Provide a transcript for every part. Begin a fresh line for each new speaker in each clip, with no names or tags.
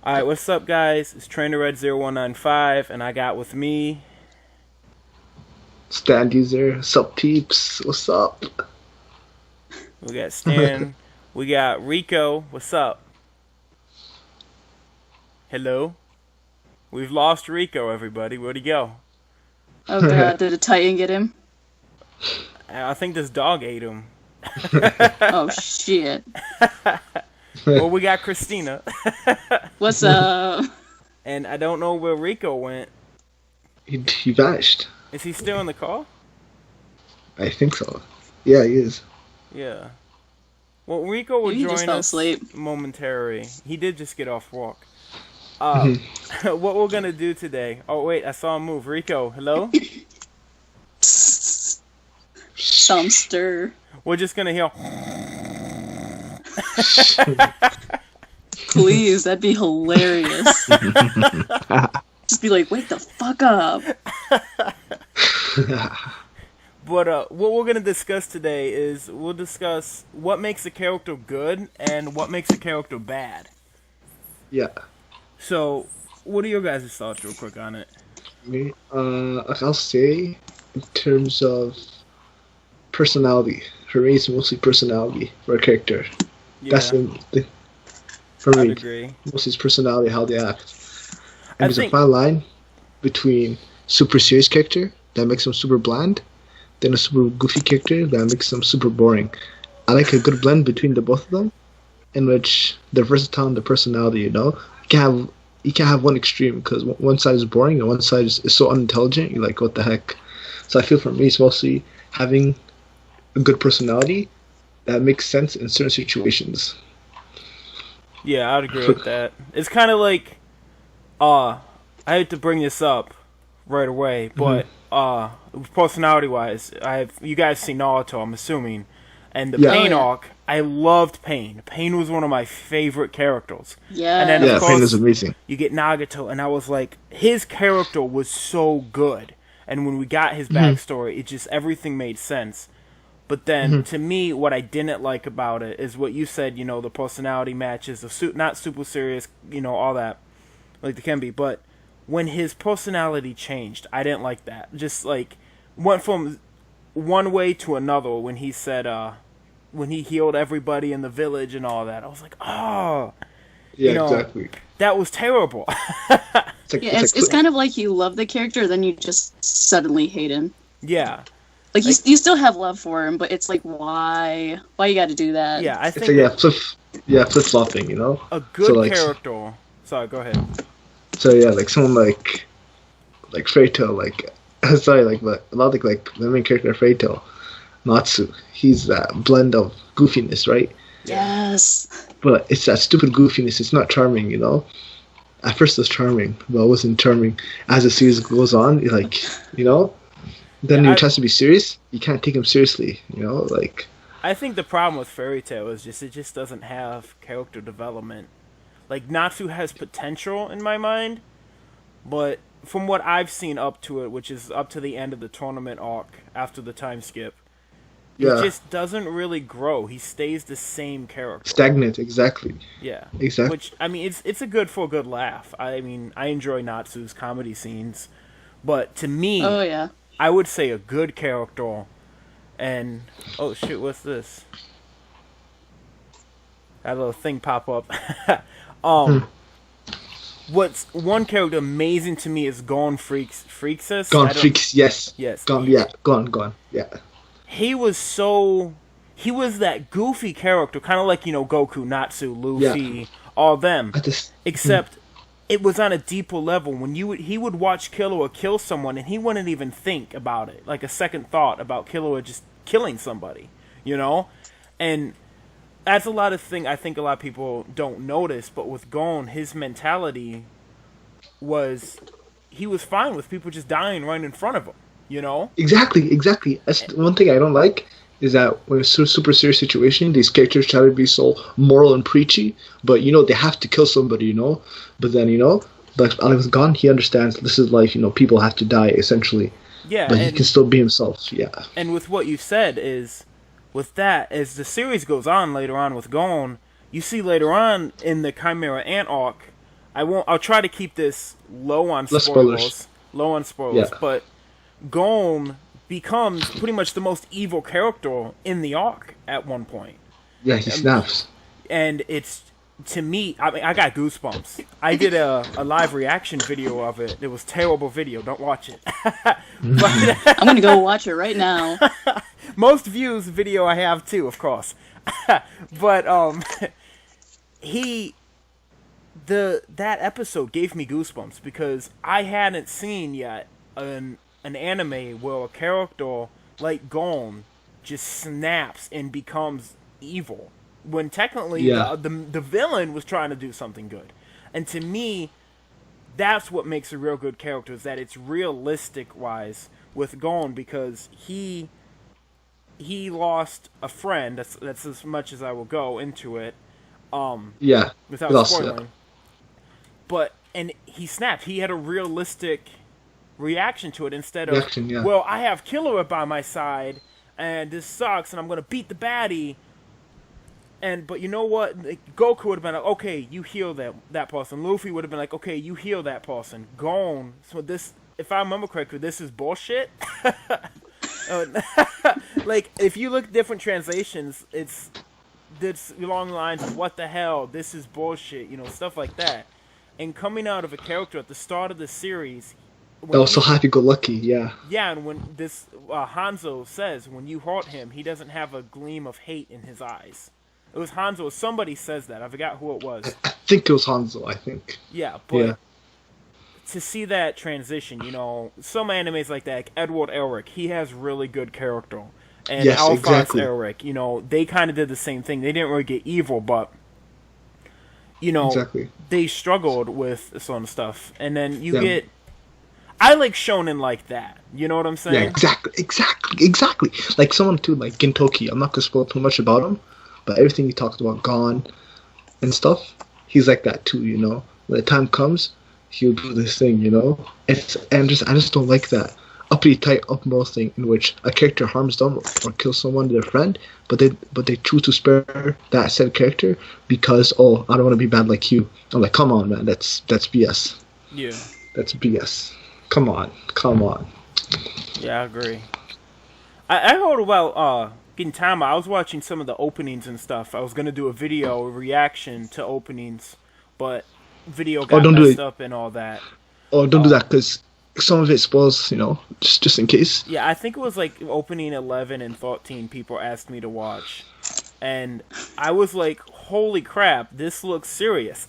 Alright, what's up, guys? It's Trainer Red 0195, and I got with me.
Stand user, sup peeps, what's up?
We got Stan. We got Rico. What's up? Hello? We've lost Rico, everybody. Where'd he go?
Oh god, did a Titan get him?
I think this dog ate him.
Oh shit.
Well, we got Christina.
What's up?
And I don't know where Rico went.
He vanished.
Is he still in the call?
I think so. Yeah, he is.
Yeah. Well, Rico will
Maybe he just
join
fell
us
asleep.
momentarily. He did just get off walk. What we're gonna do today? Oh wait, I saw him move. Rico, hello.
Some stir.
We're just gonna hear.
Please, that'd be hilarious. Just be like, wake the fuck up.
But what we're gonna discuss today is we'll discuss what makes a character good and what makes a character bad.
Yeah.
So, what are your guys' thoughts, real quick, on it?
Me, I'll say, in terms of personality, for me it's mostly personality for a character.
Yeah,
That's the for
I'd
me.
agree.
Mostly it's personality, how they act.
I
And there's a
think-
fine line between super serious character that makes them super bland, then a super goofy character that makes them super boring. I like a good blend between the both of them, in which they're versatile in their personality. You can't have one extreme because one side is boring and one side is so unintelligent. You're like, what the heck? So I feel for me, it's mostly having a good personality that makes sense in certain situations.
Yeah, I'd agree with that. It's kind of like, I hate to bring this up right away, but personality-wise, you guys see Naruto, I'm assuming, and the
Yeah.
Pain
Oh, yeah.
arc. I loved Pain. Pain was one of my favorite characters.
Yeah.
And then, of
Yeah,
course,
Pain is amazing.
you get Nagato, and I was like, his character was so good. And when we got his backstory, it just, everything made sense. But then, to me, what I didn't like about it is what you said, the personality matches, not super serious, all that, like the can be. But when his personality changed, I didn't like that. Just, like, went from one way to another when he said, when he healed everybody in the village and all that. I was like, oh,
Yeah, exactly.
that was terrible.
Yeah, it's kind of like you love the character, then you just suddenly hate him.
Yeah.
Like, you still have love for him, but it's like, why you gotta do that?
Yeah, I
It's
think
like flip flopping,
a good
So, like,
character... Sorry, go ahead.
So yeah, like someone like Fairy Tail, but a lot like the main character of Fairy Tail, Natsu. He's that blend of goofiness, right?
Yes.
But it's that stupid goofiness. It's not charming, At first it's charming, but it wasn't charming. As the series goes on, you're like, then
Yeah,
he tries to be serious. You can't take him seriously, like.
I think the problem with Fairy Tail is it just doesn't have character development. Like, Natsu has potential in my mind, but from what I've seen up to it, which is up to the end of the tournament arc after the time skip,
Yeah.
he just doesn't really grow. He stays the same character.
Stagnant, exactly.
Yeah.
Exactly.
Which, I mean, it's a good laugh. I mean, I enjoy Natsu's comedy scenes, but to me,
Oh, yeah.
I would say a good character, and oh shit, what's this? That little thing pop up. What's one character amazing to me is Gone Freaksus.
Gone Freaks, yes.
Yes.
Gone, yeah.
He was that goofy character, kind of like Goku, Natsu, Luffy, all them. Except it was on a deeper level. When he would watch Killua kill someone, and he wouldn't even think about it, like a second thought about Killua just killing somebody, and that's a lot of thing I think a lot of people don't notice. But with Gon, his mentality was he was fine with people just dying right in front of him,
Exactly. That's the one thing I don't like is that when it's a super serious situation, these characters try to be so moral and preachy, but they have to kill somebody, But then, like Alex Gone, he understands this is life, people have to die essentially.
Yeah,
But he can still be himself, yeah.
And with what you said is, with that, as the series goes on later on with Gon, you see later on in the Chimera Ant arc, I'll try to keep this low on
Less
spoilers. Low on spoilers.
Yeah.
But Gon becomes pretty much the most evil character in the arc at one point.
Yeah, he snaps.
And it's, to me, I mean, I got goosebumps. I did a live reaction video of it. It was a terrible video. Don't watch it. But,
I'm going to go watch it right now.
most views video I have too, of course. But that episode gave me goosebumps because I hadn't seen yet an anime where a character like Gon just snaps and becomes evil when technically the villain was trying to do something good. And to me, that's what makes a real good character, is that it's realistic wise with Gon, because he lost a friend. That's as much as I will go into it. Without spoiling. But and he snapped. He had a realistic reaction to it instead of well, I have Killua by my side and this sucks and I'm gonna beat the baddie. But you know what? Goku would have been like, okay, you heal that person. Luffy would have been like, okay, you heal that person. Gon. So this, if I remember correctly, this is bullshit. Like, if you look at different translations, it's along the lines of what the hell, this is bullshit, stuff like that. And coming out of a character at the start of the series,
so happy-go-lucky, yeah.
Yeah, and when this Hanzo says when you hurt him, he doesn't have a gleam of hate in his eyes. It was Hanzo. Somebody says that. I forgot who it was.
I think it was Hanzo. I think.
Yeah, but to see that transition, some animes like that, like Edward Elric, he has really good character. And Alphonse Elric, they kind of did the same thing. They didn't really get evil, but they struggled with some stuff. And then you get, I like shonen like that. You know what I'm saying?
Yeah, exactly. Like someone too, like Gintoki. I'm not gonna spoil too much about him, but everything he talked about, Gon and stuff, he's like that too. When the time comes, he'll do this thing. I just don't like that uppity type upmoral thing in which a character harms them or kills someone, their friend, but they choose to spare that said character because I don't want to be bad like you. I'm like, come on, man, that's BS.
Yeah,
that's BS. Come on.
Yeah, I agree. I heard about Gintama. I was watching some of the openings and stuff. I was gonna do a reaction to openings, but video got messed up and all that.
Oh, don't do that, because some of it spoils, just in case.
Yeah, I think it was like opening 11 and 13 people asked me to watch. And I was like, holy crap, this looks serious.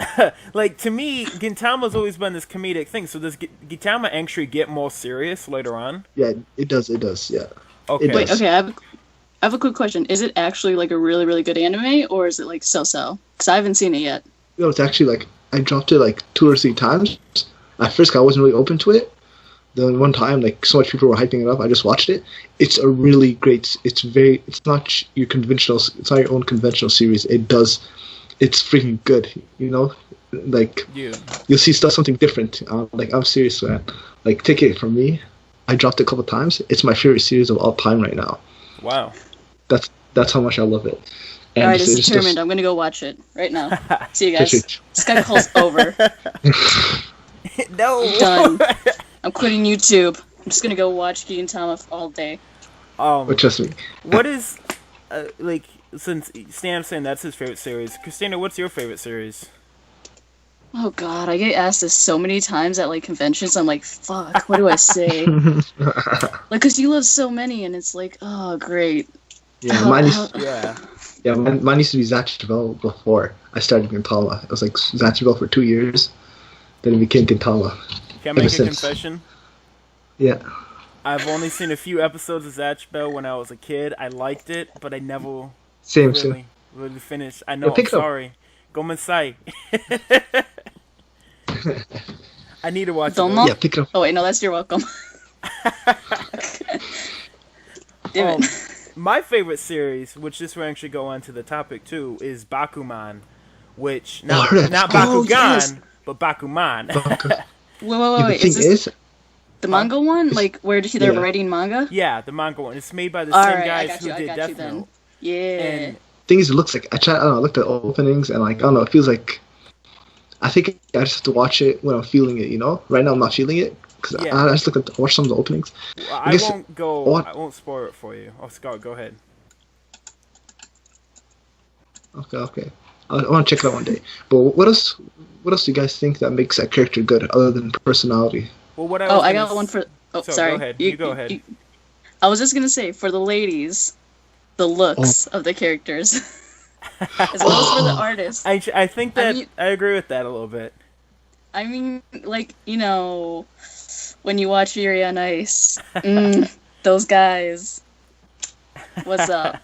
Like, to me, Gintama's always been this comedic thing. So does Gintama actually get more serious later on?
Yeah, it does, yeah.
Okay.
Wait, okay, I have a quick question. Is it actually like a really, really good anime, or is it like so-so? Because I haven't seen it yet.
It's actually like, I dropped it like 2 or 3 times. At first, I wasn't really open to it. Then one time, like, so much people were hyping it up, I just watched it. It's a really great, it's not your conventional, it's not your own conventional series. It's freaking good, Like, you'll see something different. I'm serious, man. Like, take it from me. I dropped it a couple times. It's my favorite series of all time right now.
Wow.
That's how much I love it. And
Alright, it's determined. I'm going to go watch it right now. See you guys. This call's over.
No.
Done. I'm quitting YouTube. I'm just gonna go watch Gintama all day.
But trust me.
What is, since Stan's saying that's his favorite series, Christina, what's your favorite series?
Oh god, I get asked this so many times at like conventions. I'm like, fuck, what do I say? Cause you love so many, and it's like, oh great.
Yeah, mine used to be Zatchbell before I started Gintama. It was like Zatchbell for 2 years, then it became Gintama.
Can I make a confession?
Yeah.
I've only seen a few episodes of Zatch Bell when I was a kid. I liked it, but I never really finished. I know, I'm sorry. Gomensai. I need to watch it.
Yeah, pick it up.
Oh wait, no, that's you're welcome. Damn it.
My favorite series, which this will actually go on to the topic too, is Bakuman, which not Bakugan, yes. But Bakuman.
Wait, is this the manga one? Like, where they're writing manga?
Yeah, the manga one. It's made by the same guys who did Death Note.
Yeah.
And
thing is, it looks like, I looked at openings, and like, I don't know, it feels like, I think I just have to watch it when I'm feeling it. Right now I'm not feeling it because I just watch some of the openings.
Well, I won't spoil it for you. Oh, Scott, go ahead.
Okay. I want to check it out one day. But what else? What else do you guys think that makes that character good other than personality?
Well,
I got one for. Oh, sorry.
Go ahead. You go ahead.
I was just gonna say, for the ladies, the looks of the characters, as well as for the artists.
I think that I agree with that a little bit.
I mean, like, when you watch Yuri on Ice, those guys. What's up?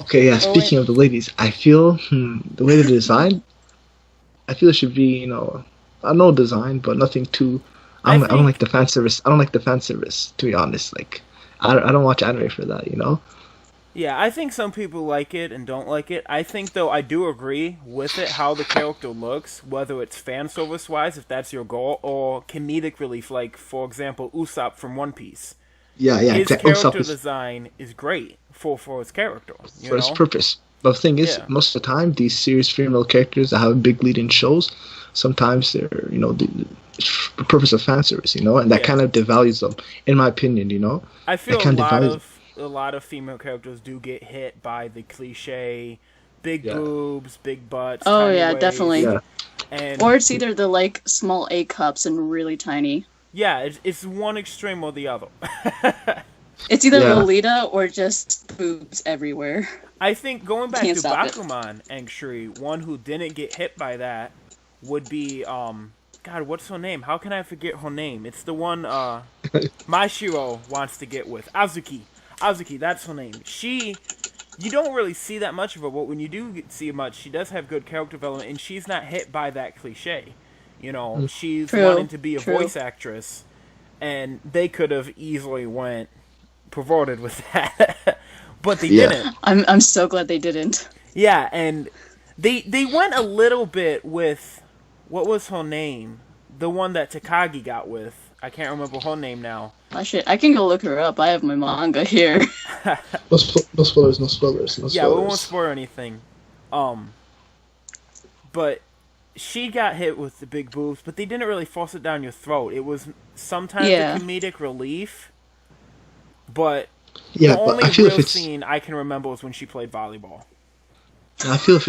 Okay, yeah. Speaking of the ladies, I feel the way they're designed, I feel it should be, I know design, but nothing too. I don't like the fan service. I don't like the fan service, to be honest. Like, I don't watch anime for that,
Yeah, I think some people like it and don't like it. I think, though, I do agree with it, how the character looks, whether it's fan service-wise, if that's your goal, or comedic relief, like, for example, Usopp from One Piece.
Yeah,
His character design is great for his character.
For its purpose. But the thing is, most of the time, these serious female characters that have a big lead in shows, sometimes they're, the purpose of fan service, and that kind of devalues them, in my opinion,
I feel a lot of female characters do get hit by the cliche big boobs, big butts.
Oh yeah, waist. Definitely.
Yeah.
Or it's either the like small A cups and really tiny.
Yeah, it's one extreme or the other.
It's either Lolita or just boobs everywhere.
I think going back to Bakuman and Shuri, one who didn't get hit by that would be God, what's her name? How can I forget her name? It's the one Maishiro wants to get with. Azuki, that's her name. You don't really see that much of her, but when you do see much, she does have good character development, and she's not hit by that cliche. She's wanting to be a voice actress, and they could have easily went perverted with that, but they didn't.
I'm so glad they didn't.
Yeah, and they went a little bit with, what was her name? The one that Takagi got with. I can't remember her name now.
I can go look her up. I have my manga here.
No spoilers.
Yeah, we won't spoil anything. But she got hit with the big boobs, but they didn't really force it down your throat. It was sometimes a comedic relief, but the only real scene I can remember was when she played volleyball.
I feel if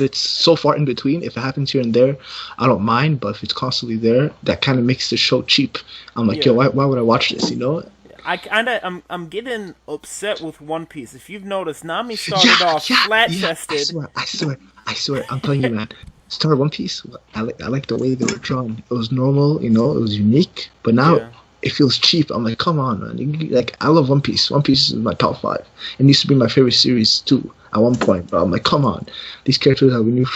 it's so far in between, if it happens here and there, I don't mind. But if it's constantly there, that kind of makes the show cheap. I'm like, yo, why would I watch this?
I'm getting upset with One Piece. If you've noticed, Nami started off flat-chested.
I swear, I'm telling you, man. Star One Piece, I like the way they were drawn. It was normal, it was unique. But now it feels cheap. I'm like, come on, man. I love One Piece. One Piece is my top 5. It used to be my favorite series too at one point. But I'm like, come on, these characters have you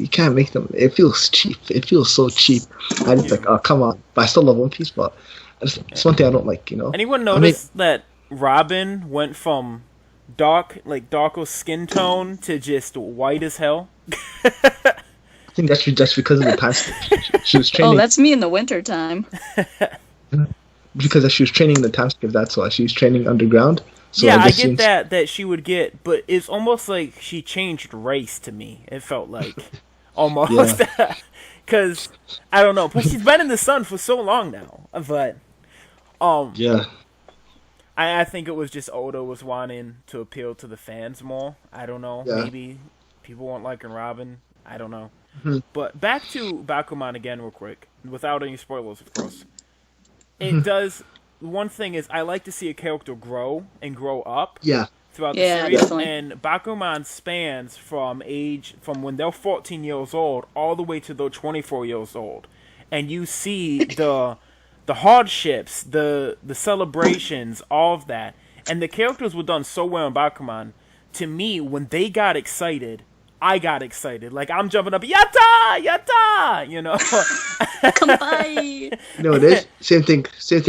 can't make them. It feels cheap. It feels so cheap. I just like, oh, come on. But I still love One Piece. But it's one thing I don't like.
Anyone notice that Robin went from darker skin tone to just white as hell?
I think that's just because of the time she was training.
Oh, that's me in the winter time.
Because she was training in the time skip, that's why. She was training underground. So
I get that she would get, but it's almost like she changed race to me. It felt like. Almost. Because, I don't know. But she's been in the sun for so long now. But, I think it was just Oda was wanting to appeal to the fans more. I don't know. Yeah. Maybe people weren't liking Robin. I don't know. Mm-hmm. But back to Bakuman again real quick. Without any spoilers, of course. It does... One thing is, I like to see a character grow and grow up throughout the series. Definitely. And Bakuman spans from when they're 14 years old all the way to they're 24 years old. And you see the hardships, the celebrations, all of that. And the characters were done so well in Bakuman. To me, when they got excited, I got excited. Like, I'm jumping up, yatta, yatta,
Kampai.
It is. Same thing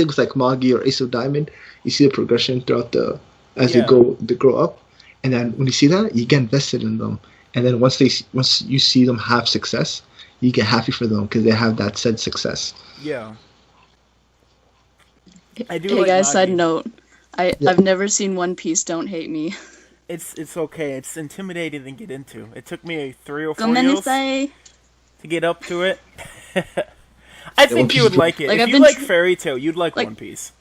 with like Magi or Ace of Diamond. You see the progression throughout as they grow up. And then when you see that, you get invested in them. And then once you see them have success, you get happy for them because they have that said success.
Yeah. I do.
Hey
like
guys,
Magi.
side note. I've never seen One Piece. Don't hate me.
It's okay. It's intimidating to get into. It took me 3 or 4 years to get up to it. I think you would like it. If you like Fairy Tail, you'd like One Piece.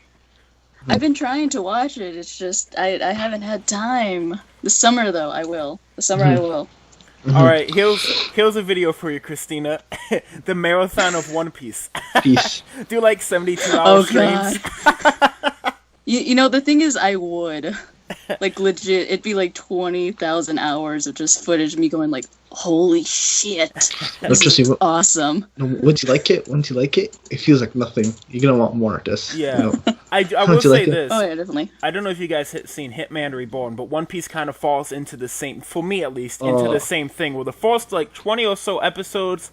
I've been trying to watch it. It's just I haven't had time. This summer though, I will. This summer I will.
All right, here's a video for you, Christina. The marathon of One Piece.
Peace.
Do like 72 hour streams.
You know, the thing is, I would. Like, legit, it'd be like 20,000 hours of just footage of me going like, holy shit, this is awesome.
Once you like it, it feels like nothing. You're gonna want more of this.
Yeah.
You know?
I will say this.
Oh, yeah, definitely.
I don't know if you guys have seen Hitman Reborn, but One Piece kind of falls into the same, for me at least, into the same thing, where the first like 20 or so episodes,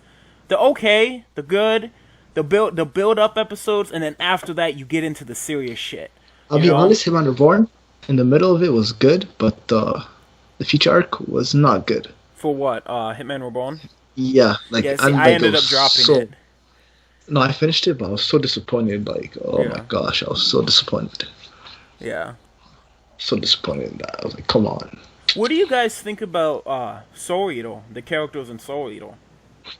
they're okay, they're good, they'll build up episodes, and then after that you get into the serious shit.
I'll be honest, Hitman Reborn, in the middle of it was good, but the future arc was not good.
For what? Hitman Reborn?
Yeah, like
yeah, see, I ended up dropping it.
No, I finished it, but I was so disappointed. Like, my gosh, I was so disappointed.
Yeah.
So disappointed in that. I was like, come on.
What do you guys think about Soul Eater, the characters in Soul Eater?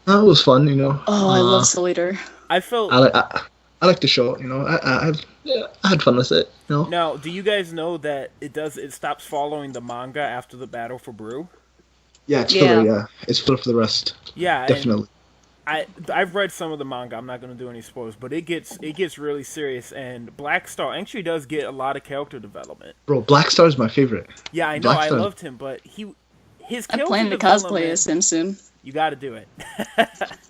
It was fun, you know.
Oh, I love Soul Eater.
I felt...
I like the show, you know. I had fun with it, you know.
Now, do you guys know that it stops following the manga after the battle for Brew?
Yeah, it's filler, yeah. It's filler for the rest.
Yeah,
definitely.
I've read some of the manga. I'm not going to do any spoilers, but it gets really serious, and Black Star actually does get a lot of character development.
Bro, Black Star is my favorite.
Yeah, I know. I loved him, but his character
I'm planning to cosplay as him soon.
You got to do it.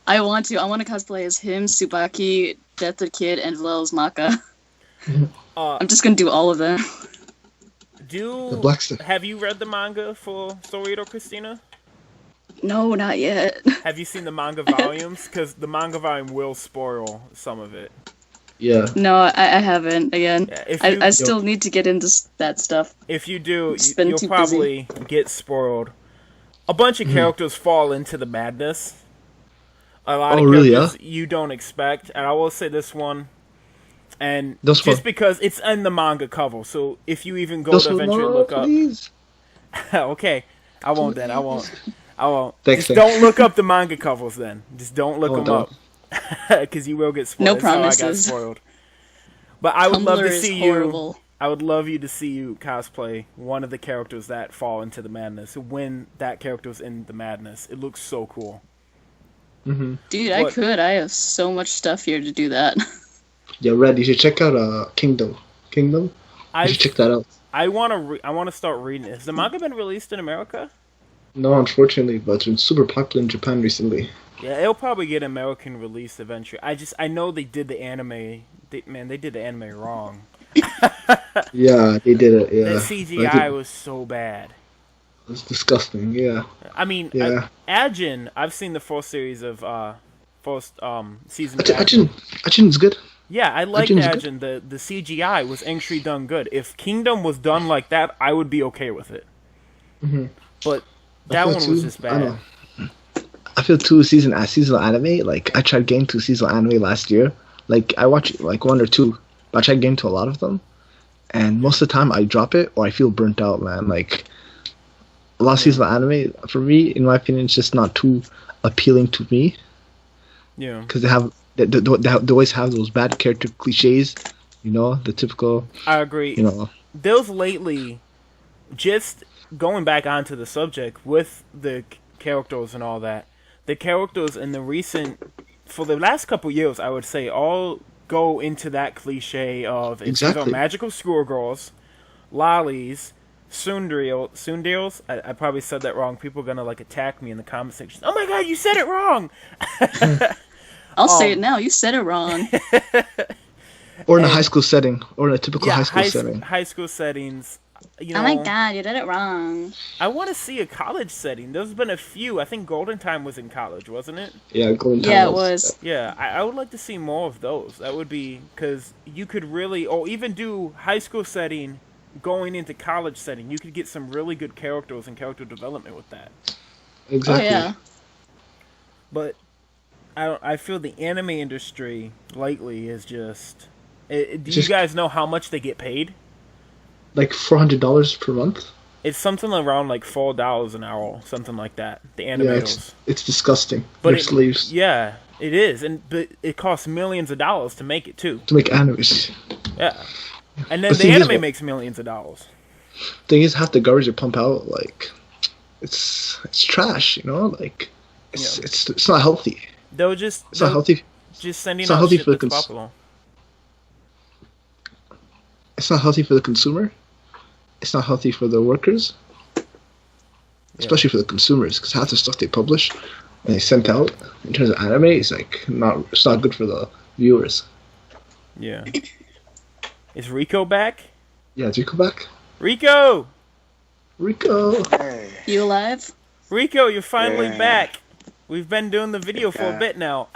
I want to. I want to cosplay as him, Tsubaki, Death the Kid, and Wells Maka. I'm just going to do all of them.
Have you read the manga for Soul Eater, Christina?
No, not yet.
Have you seen the manga volumes? Because the manga volume will spoil some of it.
Yeah.
No, I haven't. Again,
yeah,
I still need to get into that stuff.
If you do, you'll probably get spoiled. A bunch of characters fall into the madness. A lot of characters you don't expect. And I will say this one, and just because it's in the manga cover, so if you even go to eventually look up... Okay, I won't then. I won't. Just don't look up the manga covers then. Just don't look them up. Because you will get spoiled.
No promises.
That's how I got spoiled. But I would love to see you... I would love you to see you cosplay one of the characters that fall into the madness. When that character's in the madness. It looks so cool.
Mm-hmm.
Dude, I could. I have so much stuff here to do that.
Yeah, Red, you should check out Kingdom. You should check that out.
I want to start reading it. Has the manga been released in America?
No, unfortunately, but it's been super popular in Japan recently.
Yeah, it'll probably get American release eventually. I know they did the anime. They did the anime wrong.
Yeah, they did it. Yeah,
the CGI was so bad.
It was disgusting. Yeah.
I mean, Ajin. I've seen the first series of season.
Ajin's good.
Yeah, I liked Ajin. The CGI was actually done good. If Kingdom was done like that, I would be okay with it.
Mm-hmm.
But that one was just bad.
I feel seasonal anime. Like I tried getting to seasonal anime last year. Like I watch like one or two, but I tried getting to a lot of them, and most of the time I drop it or I feel burnt out, man. Like a lot of seasonal anime for me, in my opinion, it's just not too appealing to me.
Yeah,
because they always have those bad character cliches, you know, the typical.
I agree.
You know,
those lately, just going back onto the subject with the characters and all that, the characters in the recent, for the last couple years, I would say, all go into that cliche of it's either magical schoolgirls, lollies, tsunderes. I probably said that wrong. People are gonna like attack me in the comment section. Oh my god, you said it wrong!
I'll say it now. You said it wrong.
Or in a high school setting, or in a typical high school setting.
High school settings. You know,
oh my god, you did it wrong.
I want to see a college setting. There's been a few. I think Golden Time was in college, wasn't it?
Yeah, Golden Time.
Yeah, it was.
Yeah, I would like to see more of those. That would be, because you could really, or even do high school setting going into college setting. You could get some really good characters and character development with that.
Exactly.
Oh, yeah.
But I feel the anime industry lately is just... Do you guys know how much they get paid?
Like $400 per month?
It's something around like $4 an hour, something like that. The
Yeah,
animators.
it's disgusting.
But
They're slaves
yeah, it is, but it costs millions of dollars to make it too.
to make animes.
Yeah, and then
The
the
thing is,
anime makes millions of dollars.
Thing is, half the garbage they pump out, like, it's trash. You know, like, it's not healthy.
They'll
It's not healthy.
Just sending
It's not
out
healthy
shit
for
that's popular.
It's not healthy for the consumer. It's not healthy for the workers, especially for the consumers, because half the stuff they publish and they sent out in terms of anime is like it's not good for the viewers.
Yeah. Is Rico back?
Yeah, is Rico back?
Rico!
Hey.
You alive?
Rico, you're finally back. We've been doing the video for a bit now.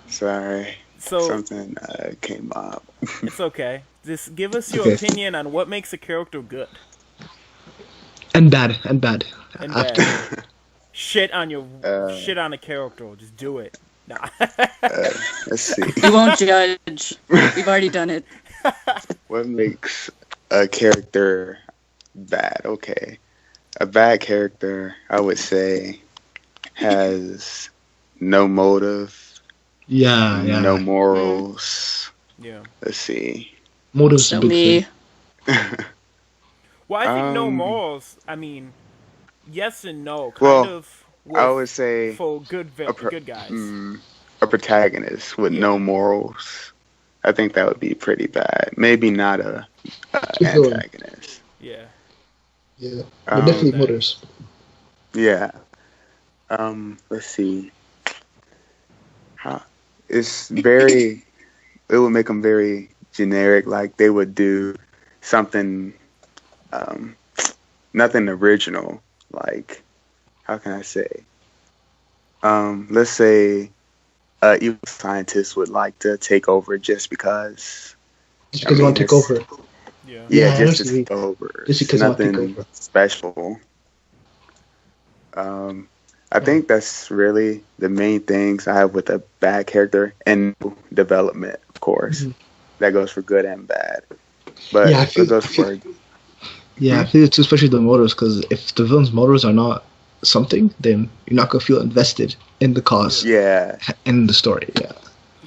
Sorry.
So
something came up.
It's okay. Just give us your opinion on what makes a character good.
And bad.
And bad. Shit on a character. Just do it. Nah.
Let's see.
We won't judge. We've already done it.
What makes a character bad? Okay. A bad character, I would say, has no motive.
Yeah.
No morals.
Yeah.
Let's see.
Motives.
So me.
Well, I think no morals. I mean, yes and no.
I would say
for good guys.
A protagonist with no morals. I think that would be pretty bad. Maybe not a antagonist.
Yeah.
Yeah. But definitely motives.
Yeah. Let's see. It would make them very generic. Like they would do something, nothing original. Like, how can I say? Let's say evil scientists would like to take over just because.
Just because they want to take over.
Yeah, just to take over.
Just because they want to take over.
Special. I think that's really the main things I have with a bad character, and development, of course. Mm-hmm. That goes for good and bad. But
I feel it's especially the motives, because if the villain's motives are not something, then you're not going to feel invested in the cause.
Yeah.
In the story, yeah.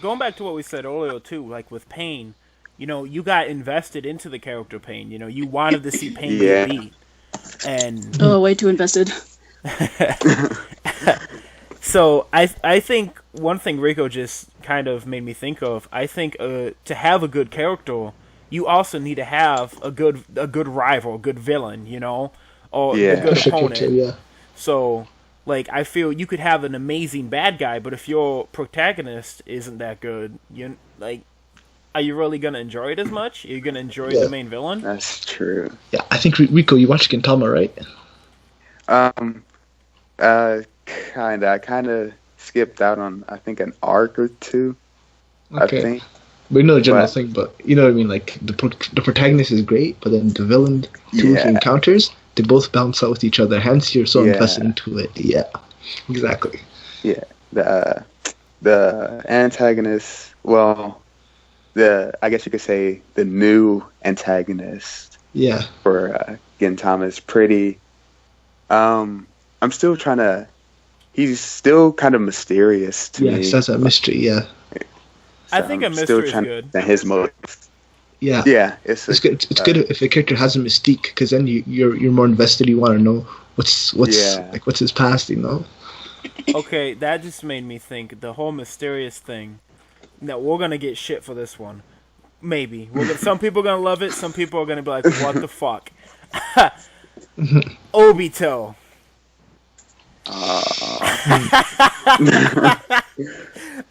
Going back to what we said earlier, too, like with Pain, you got invested into the character Pain. You wanted to see Pain get beat. And
way too invested.
So I think one thing Rico just kind of made me think of, I think to have a good character, you also need to have a good rival, a good villain, or a good opponent.
Yeah.
So like I feel you could have an amazing bad guy, but if your protagonist isn't that good, are you really gonna enjoy it as much? Are you gonna enjoy the main villain?
That's true.
Yeah, I think Rico, you watched Gintama, right?
Kinda. I kinda skipped out on, I think, an arc or two. Okay. I think.
But you know the general thing, but you know what I mean? Like, the protagonist is great, but then the villain he encounters, they both bounce out with each other, hence you're so invested into it. Yeah, exactly.
Yeah. The antagonist, I guess you could say the new antagonist for Gintama is pretty... I'm still trying to... He's still kind of mysterious to me.
Yeah, that's a mystery, yeah.
So I think a mystery is good.
His motive.
Yeah.
Yeah,
it's good. It's good if a character has a mystique, because then you're more invested. You want to know what's his past,
Okay, that just made me think the whole mysterious thing. Now we're gonna get shit for this one. Maybe some people are gonna love it. Some people are gonna be like, "What the fuck?" Obito.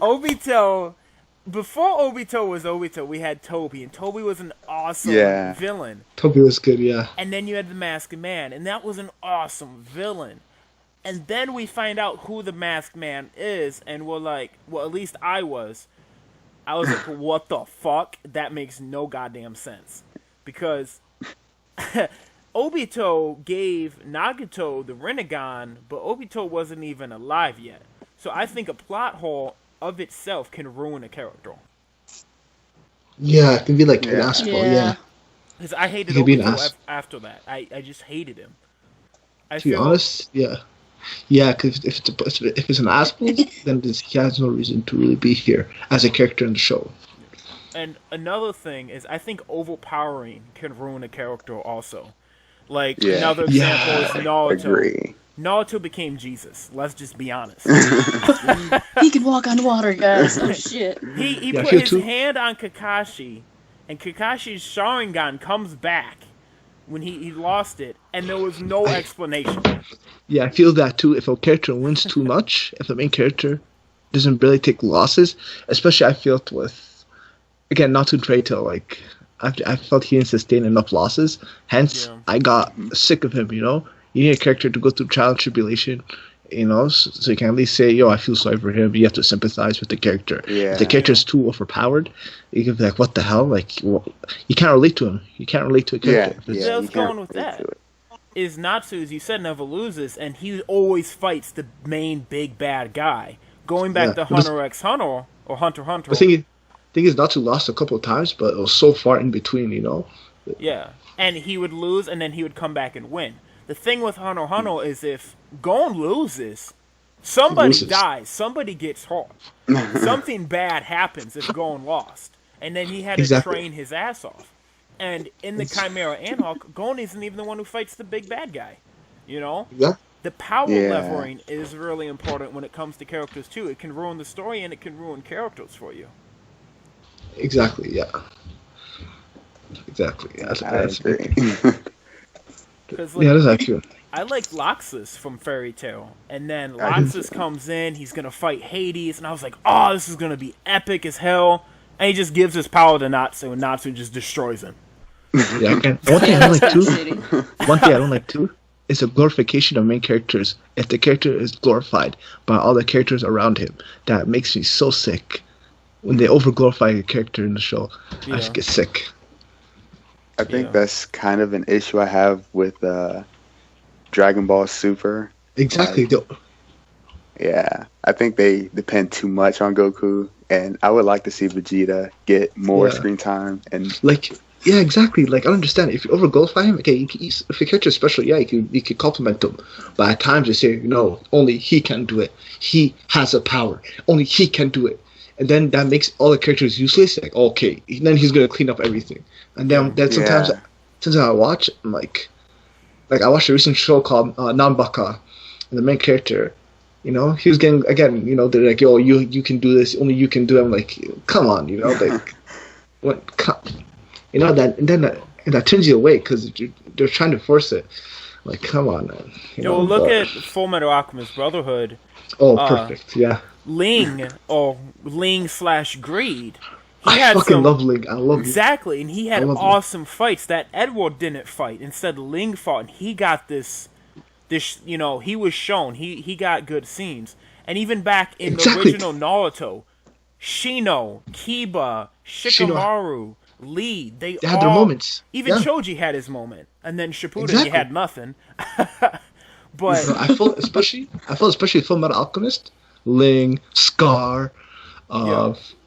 Obito. Before Obito was Obito, we had Toby, and Toby was an awesome villain.
Toby was good, yeah.
And then you had the Masked Man, and that was an awesome villain. And then we find out who the Masked Man is, and we're like, well, at least I was like, what the fuck? That makes no goddamn sense. Because Obito gave Nagato the Rinnegan, but Obito wasn't even alive yet. So I think a plot hole of itself can ruin a character.
Yeah, it can be like an asshole, yeah.
Because I hated Obito after that. I just hated him.
To be honest, yeah. Yeah, because if it's an asshole, then he has no reason to really be here as a character in the show.
And another thing is, I think overpowering can ruin a character also. Like, another example is Naruto.
Agree.
Naruto became Jesus. Let's just be honest.
He can walk on water, guys. Oh, shit.
He put his hand on Kakashi, and Kakashi's Sharingan comes back when he lost it, and there was no explanation.
Yeah, I feel that too. If a character wins too much, if the main character doesn't really take losses, especially I felt with, again, not to Traitor, like, I felt he didn't sustain enough losses. Hence, I got sick of him, you know? You need a character to go through trial and tribulation, you know, so you can at least say, yo, I feel sorry for him. You have to sympathize with the character. Yeah. If the character is too overpowered, you can be like, what the hell? Like, well, you can't relate to him. You can't relate to a character.
Yeah, what's going with that? Is Natsu, as you said, never loses, and he always fights the main big bad guy. Going back to Hunter x Hunter, or Hunter x Hunter.
The thing is, Natsu lost a couple of times, but it was so far in between, you know?
Yeah, and he would lose, and then he would come back and win. The thing with Hunter x Hunter is if Gon loses, somebody dies, somebody gets hurt. Something bad happens if Gon lost. And then he had to train his ass off. And in the Chimera Anthog, Gon isn't even the one who fights the big bad guy. You know?
Yeah.
The power levering is really important when it comes to characters, too. It can ruin the story, and it can ruin characters for you.
Exactly, yeah. Exactly, yeah.
I agree.
Like,
that's accurate.
I like Loxus from Fairy Tail, and then Loxus comes in, he's gonna fight Hades, and I was like, oh, this is gonna be epic as hell, and he just gives his power to Natsu, and Natsu just destroys him.
Yeah, one thing I don't like too is a glorification of main characters. If the character is glorified by all the characters around him, that makes me so sick. When they over-glorify a character in the show, I just get sick.
I think that's kind of an issue I have with Dragon Ball Super.
Exactly.
Yeah, I think they depend too much on Goku, and I would like to see Vegeta get more screen time. And
exactly. Like, I understand. If you over-glorify him, okay, if your character is special, you could compliment him. But at times you say, no, only he can do it. He has a power. Only he can do it. And then that makes all the characters useless. Like, okay, then he's gonna clean up everything. And then sometimes I watch, I'm like I watched a recent show called Nanbaka, and the main character, you know, he was getting, again, you know, they're like, yo, you can do this, only you can do it. I'm like, come on, you know, like, you know, that turns you away because they're trying to force it. Like, come on, man.
Look at Fullmetal Alchemist Brotherhood.
Oh, perfect, yeah.
Ling / Greed.
I fucking love Ling. I love
exactly, and he had awesome fights that Edward didn't fight. Instead, Ling fought, and he got this. You know, he was shown. He got good scenes, and even back in the original Naruto, Shino, Kiba, Shikamaru, Lee, they all
had their moments.
Even Choji had his moment, and then Shippuden he had nothing. But
I felt especially Fullmetal Alchemist, Ling, Scar,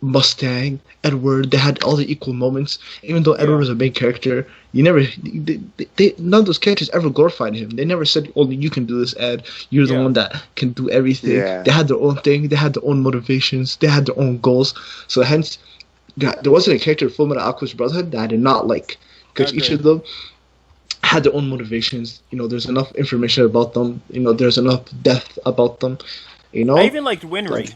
Mustang, Edward, they had all the equal moments. Even though Edward was a main character, none of those characters ever glorified him. They never said, only you can do this, Ed. You're the one that can do everything. They had their own thing. They had their own motivations. They had their own goals. So hence, there wasn't a character in Fullmetal Alchemist Brotherhood that I did not like. Because each of them had their own motivations. You know, there's enough information about them. You know, there's enough depth about them. You know,
I even liked Winry.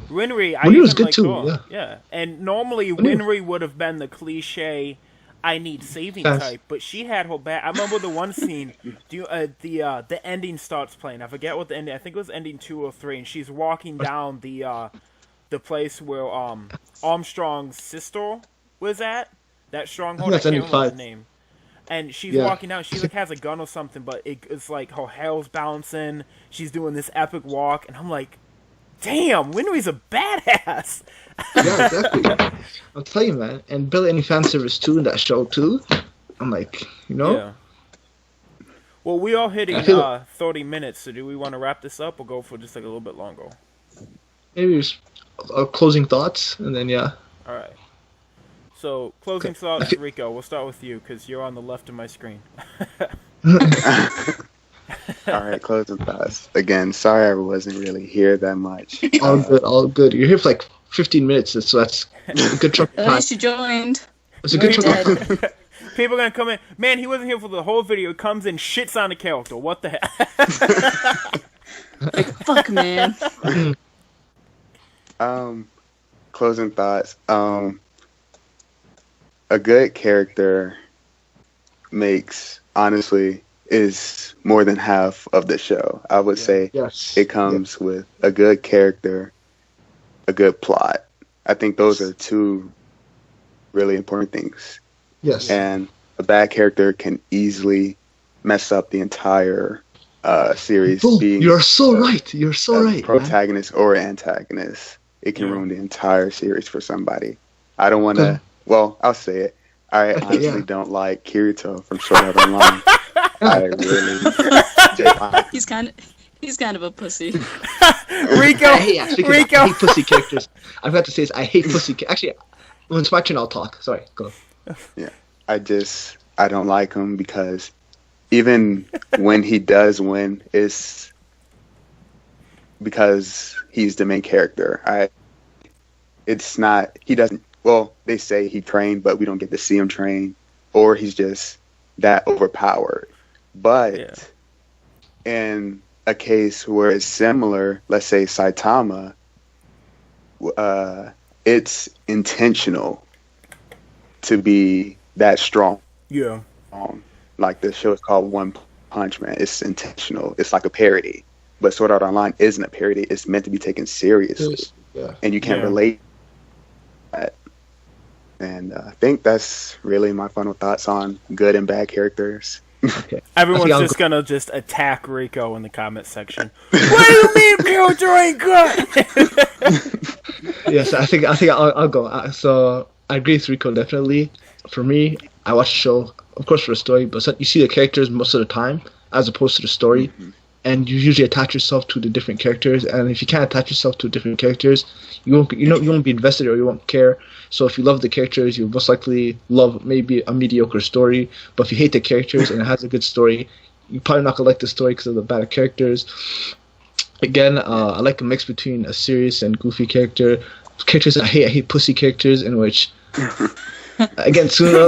Winry was good too.
Yeah. And normally Winry would have been the cliche, I need saving type, but she had her back. I remember the one scene. The ending starts playing. I forget what the ending. I think it was ending 2 or 3, and she's walking down the place where Armstrong's sister was at. That stronghold. I can't remember the name. And she's walking down. She has a gun or something, but it's like her hair's bouncing. She's doing this epic walk, and I'm like, damn, Winry's a badass.
Yeah, exactly. I'll tell you, man. And build any fan service too in that show too. I'm like, you know.
Yeah. Well, we are hitting 30 minutes, so do we want to wrap this up or go for just like a little bit longer?
Maybe just closing thoughts, and then
All right. So, closing thoughts, Rico. We'll start with you because you're on the left of my screen.
All right, closing thoughts. Again, sorry I wasn't really here that much.
All good, all good. You're here for like 15 minutes, so that's a good chunk of time.
At least you joined.
It's a good chunk of time.
People are gonna come in. Man, he wasn't here for the whole video. He comes in, shits on the character. What the heck?
Like, fuck, man.
Closing thoughts. A good character honestly, is more than half of the show. I would say it comes with a good character, a good plot. I think those are two really important things.
Yes.
And a bad character can easily mess up the entire series.
Boom.
Being
You're so right. You're so right.
Protagonist or antagonist. It can ruin the entire series for somebody. I don't want to... Well, I'll say it. I honestly don't like Kirito from Sword Art Online. I really...
He's kind of a pussy.
Rico!
I hate pussy characters. I've got to say this. I hate pussy characters. Actually, when it's my turn, I'll talk. Sorry, go.
Yeah. I don't like him because even when he does win, it's because he's the main character. It's not, he doesn't, well, they say he trained, but we don't get to see him train, or he's just that overpowered. But in a case where it's similar, let's say Saitama, it's intentional to be that strong.
Yeah.
Like the show is called One Punch Man. It's intentional. It's like a parody. But Sword Art Online isn't a parody. It's meant to be taken seriously.
Yeah.
And you can't relate to that. And I think that's really my final thoughts on good and bad characters.
Okay.
Everyone's just gonna attack Rico in the comment section. What do you mean character ain't good?
Yes, I think I'll go. So I agree with Rico definitely. For me, I watch the show, of course, for the story, but you see the characters most of the time as opposed to the story, and you usually attach yourself to the different characters. And if you can't attach yourself to different characters, you won't be invested or you won't care. So if you love the characters, you'll most likely love maybe a mediocre story. But if you hate the characters and it has a good story, you're probably not gonna like the story because of the bad characters. Again, I like a mix between a serious and goofy character. Characters I hate pussy characters in which. Again, sooner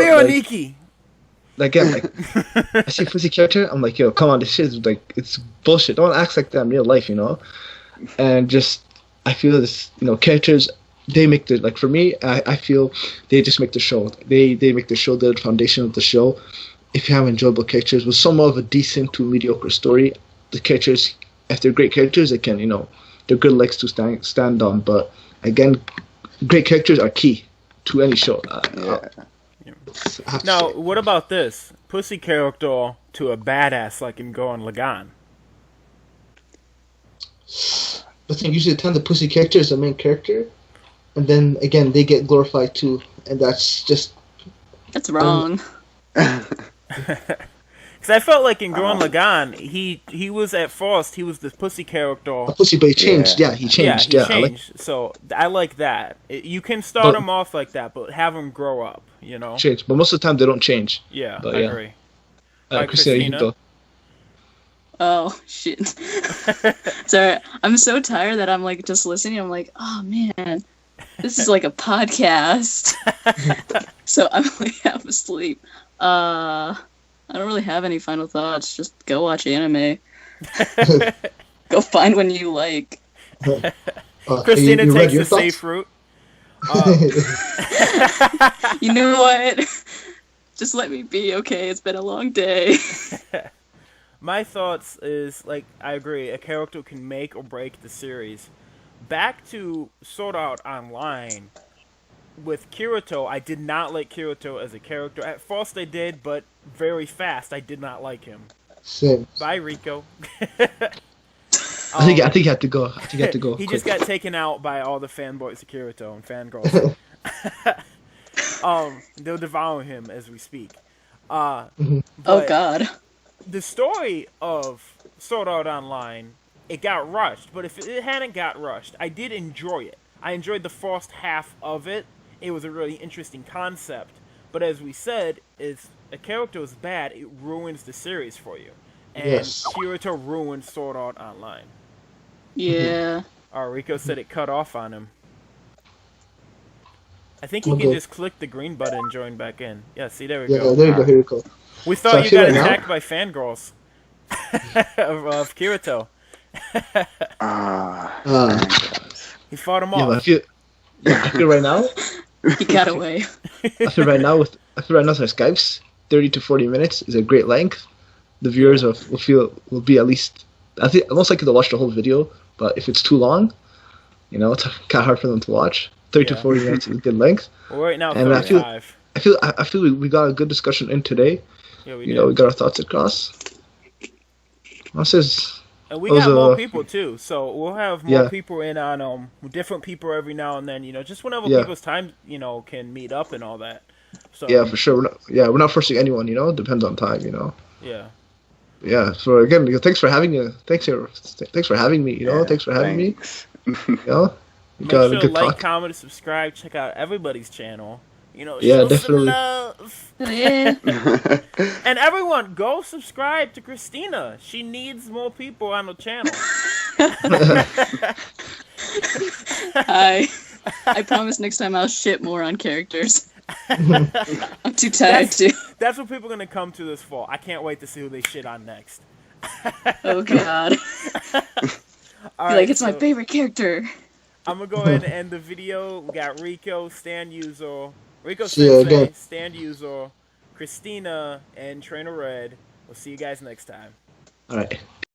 like I see a pussy character, I'm like, yo, come on, this shit is like, it's bullshit. Don't act like that in real life, And just, I feel this, characters, they make the, like for me, I feel they just make the show. They make the show the foundation of the show. If you have enjoyable characters with somewhat of a decent to mediocre story, the characters, if they're great characters, they can, they're good legs to stand on. But again, great characters are key to any show.
Now, what about this? Pussy character to a badass like in Gurren Lagann.
I think usually the time the pussy character is the main character, and then again they get glorified too, and that's
wrong.
Because I felt like in Gurren Lagann, he was at first he was the pussy character.
A pussy, but he changed. Yeah, he changed.
Yeah, he changed. So I like that. You can start him off like that, but have him grow up.
Change, but most of the time they don't change.
Yeah,
but
I agree.
Christina.
Oh shit! Sorry, I'm so tired that I'm like just listening. I'm like, oh man, this is like a podcast. So I'm like half asleep. I don't really have any final thoughts. Just go watch anime. Go find one you like.
Christina takes the safe route.
You know what? Just let me be, okay? It's been a long day.
My thoughts is, like, I agree. A character can make or break the series. Back to Sword Art Online. With Kirito, I did not like Kirito as a character. At first I did, but very fast I did not like him.
Same.
Bye, Rico.
I think you have to go.
He just got taken out by all the fanboys of Kirito and fangirls. They'll devour him as we speak.
Oh God.
The story of Sword Art Online, it got rushed, but if it hadn't got rushed, I did enjoy it. I enjoyed the first half of it. it was a really interesting concept. But as we said, if a character is bad, it ruins the series for you. And Kirito ruined Sword Art Online.
Yeah.
Rico said it cut off on him. I think you can just click the green button and join back in. Yeah, see, there we go.
Yeah, there you go, here we go.
We thought you got attacked by fangirls of Kirito. He fought him off.
I feel right now.
He got away.
I feel right now with Skypes, 30 to 40 minutes is a great length. The viewers will be at least. I think most likely to watch the whole video, but if it's too long, it's kind of hard for them to watch. 30 to 40 minutes is a good length.
Well, right now,
and
35.
I feel we got a good discussion in today.
Yeah, we
we got our thoughts across.
And we got more people too, so we'll have more people in on different people every now and then. Just whenever people's time can meet up and all that. So
yeah, for sure. We're not forcing anyone. Depends on time.
Yeah.
Yeah. So again, thanks for having me. Thanks for having me. Thanks for having me.
Make sure to like, comment, subscribe. Check out everybody's channel.
Yeah, definitely.
Love. Yeah. And everyone, go subscribe to Christina. She needs more people on the channel.
I promise next time I'll shit more on characters. I'm too tired to.
That's what people are gonna come to this fall. I can't wait to see who they shit on next.
Oh God. It's my favorite character.
I'm gonna go ahead and end the video. We got Rico, Stan User, Sensei, Stan User, Christina, and Trainer Red. We'll see you guys next time.
All right.